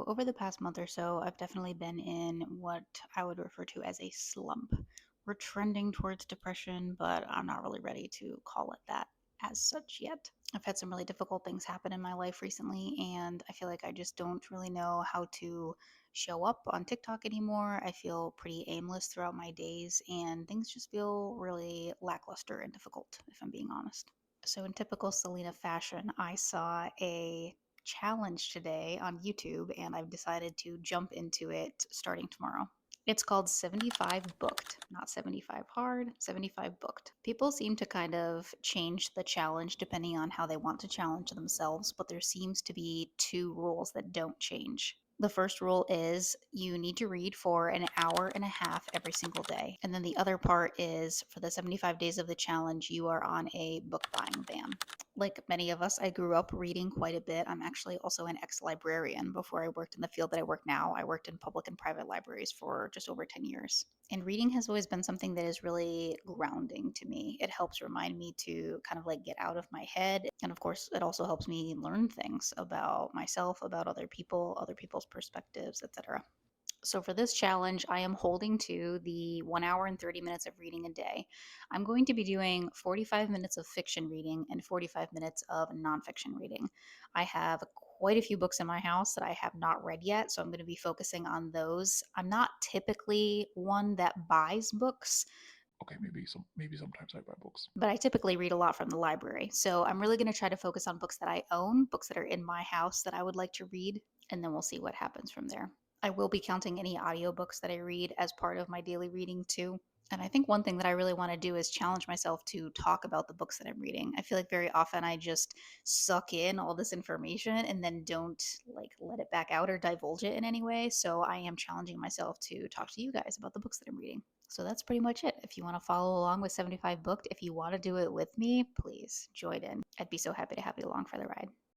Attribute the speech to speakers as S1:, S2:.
S1: over the past month or so, I've definitely been in what I would refer to as a slump. We're trending towards depression, but I'm not really ready to call it that as such yet. I've had some really difficult things happen in my life recently, and I feel like I just don't really know how to show up on TikTok anymore. I feel pretty aimless throughout my days, and things just feel really lackluster and difficult, if I'm being honest. So, in typical Selena fashion, I saw a challenge today on YouTube and I've decided to jump into it starting tomorrow. It's called 75 Booked, not 75 hard, 75 booked. People seem to kind of change the challenge depending on how they want to challenge themselves, but there seems to be two rules that don't change. The first rule is you need to read for an hour and a half every single day. And then the other part is for the 75 days of the challenge, you are on a book buying ban. Like many of us, I grew up reading quite a bit. I'm actually also an ex librarian. Before I worked in the field that I work now, I worked in public and private libraries for just over 10 years. And reading has always been something that is really grounding to me. It helps remind me to kind of like get out of my head. And of course, it also helps me learn things about myself, about other people, other people's perspectives, etc. So for this challenge, I am holding to the 1 hour and 30 minutes of reading a day. I'm going to be doing 45 minutes of fiction reading and 45 minutes of nonfiction reading. I have quite a few books in my house that I have not read yet, so I'm going to be focusing on those. I'm not typically one that buys books,
S2: Okay, maybe sometimes I buy books.
S1: but I typically read a lot from the library. So I'm really going to try to focus on books that I own, books that are in my house that I would like to read, and then we'll see what happens from there. I will be counting any audiobooks that I read as part of my daily reading too. And I think one thing that I really want to do is challenge myself to talk about the books that I'm reading. I feel like very often I just suck in all this information and then don't like let it back out or divulge it in any way. So I am challenging myself to talk to you guys about the books that I'm reading. So that's pretty much it. If you want to follow along with 75 Booked, if you want to do it with me, please join in. I'd be so happy to have you along for the ride.